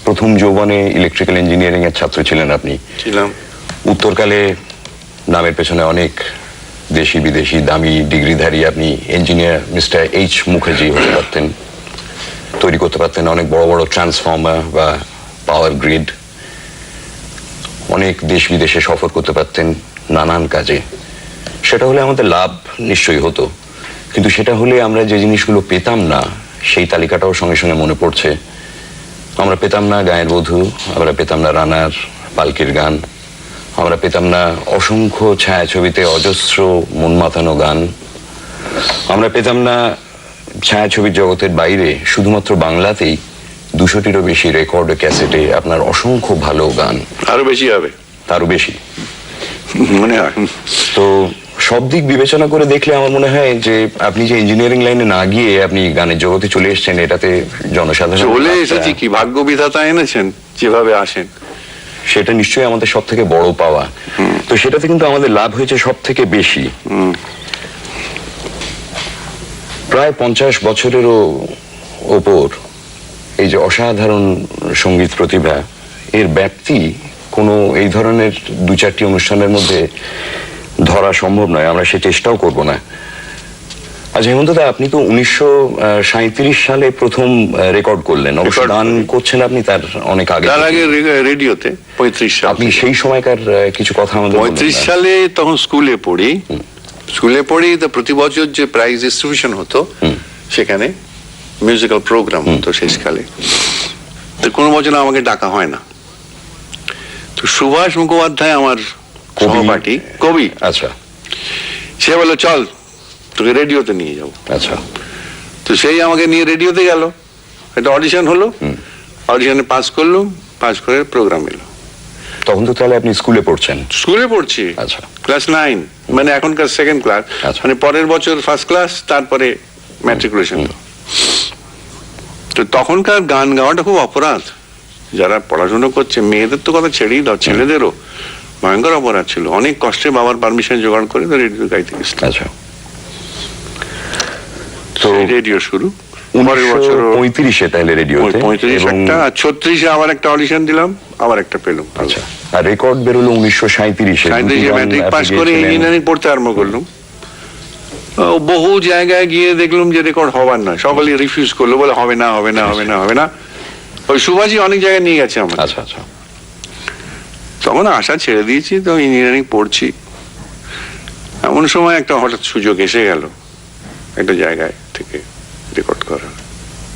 প্রথম যৌবনে electrical engineering এর ছাত্র ছিলেন আপনি। ছিলাম। উত্তরকালে নামের পেছনে অনেক দেশি বিদেশি দামি ডিগ্রিধারী আপনি ইঞ্জিনিয়ার মিস্টার এইচ মুখার্জি হতে পারতেন, তৈরি করতে পারতেন অনেক বড় বড় ট্রান্সফর্মার বা পাওয়ার গ্রিড, অনেক দেশ বিদেশে সফর করতে পারতেন নানান কাজে। সেটা হলে আমাদের লাভ নিশ্চয়ই হতো, কিন্তু সেটা হলে আমরা যে জিনিসগুলো পেতাম না সেই তালিকাটাও সঙ্গে সঙ্গে মনে পড়ছে। আমরা পেতাম না গায়ের বধূ, আমরা পেতাম না রানার পালকির গান, আমরা পেতাম না অসংখ্য ছায়াছবিতে অজস্র মন মাতানো গান, আমরা পেতাম না ছায়াছবির জগতের বাইরে শুধুমাত্র বাংলাতেই 200টিরও বেশি রেকর্ড ক্যাসেটে আপনার অসংখ্য ভালো গান। আরো বেশি হবে, তারও বেশি মনে হয়। তো সব দিক বিবেচনা করে দেখলে আমার মনে হয় যে আপনি যে ইঞ্জিনিয়ারিং লাইনে না গিয়ে আপনি গানের জগতে চলে এসেছেন, এটাতে জনসাধারণ চলে এসেছি কি, ভাগ্য বিধাতা এনেছেন যেভাবে আসেন, সেটা নিশ্চয়ই আমাদের সব থেকে বড় পাওয়া। তো সেটাতে কিন্তু আমাদের লাভ হয়েছে সব থেকে বেশি। প্রায় 50 বছরেরও ওপর এই যে অসাধারণ সঙ্গীত প্রতিভা, এর ব্যাপ্তি কোনো এই ধরনের 2-4টি অনুষ্ঠানের মধ্যে ধরা সম্ভব নয়, আমরা সে চেষ্টাও করব না। আচ্ছা হেমন্তদা, আপনি তো 1937 সালে প্রথম রেকর্ড করলেন, অবশ্য গান করছেন আপনি তার অনেক আগে। তার আগে রেডিওতে 35 সাল। আপনি সেই সময়কার কিছু কথা আমাদের 35 সালে তখন স্কুলে পড়ি, তো প্রতি বছর যে প্রাইজ ডিস্ট্রিবিউশন হতো সেখানে মিউজিক্যাল প্রোগ্রাম হতো শেষকালে। তো কোনো বছর আমাকে ডাকা হয় না। তো সুভাষ মুখোপাধ্যায় আমার সহপাঠী কবি, আচ্ছা, সে বলল চল তোকে রেডিওতে নিয়ে যাবো। আচ্ছা, তো সেই আমাকে নিয়ে রেডিওতে গেল, একটা অডিশন হলো, অডিশনে পাস করলুম, পাস করে প্রোগ্রাম এলো। তখন তো তাহলে আপনি স্কুলে পড়ছেন? স্কুলে পড়ছি, আচ্ছা, ক্লাস 9, মানে এখনকার সেকেন্ড ক্লাস, মানে পরের বছর ফার্স্ট ক্লাস, তারপরে ম্যাট্রিকুলেশন। তো তখনকার গান গাওয়াটা খুব অপরাধ, যারা পড়াশোনা করছে, মেয়েদের তো কথা ছেড়েই দাও, ছেলেদেরও ভয়ঙ্কর অপরাধ ছিল। অনেক কষ্টে বাবার পারমিশন জোগাড় করে তো রেডিও গাইতে গেছিল। আচ্ছা, তো রেডিও শুরু 1935-এ তাহলে রেডিওতে, 35 একটা, আর 36-এ আবার একটা অডিশন দিলাম, আবার একটা পেলাম। আচ্ছা, আর রেকর্ড বেরোলো 1937-এ। ম্যাট্রিক পাস করে ইঞ্জিনিয়ারিং পড়তে আরম্ভ করলাম। বহু জায়গায় গিয়ে দেখলাম যে রেকর্ড হবার না, সকলে রিফিউজ করলো, বলে হবে না হবে না হবে না হবে না। ওই সুভাষী অনেক জায়গায় নিয়ে গেছে আমার। আচ্ছা, আচ্ছা, তখন আশা ছেড়ে দিয়েছি, তো ইঞ্জিনিয়ারিং পড়ছি। এমন সময় একটা হঠাৎ সুযোগ এসে গেল একটা জায়গায় থেকে রেকর্ড করা।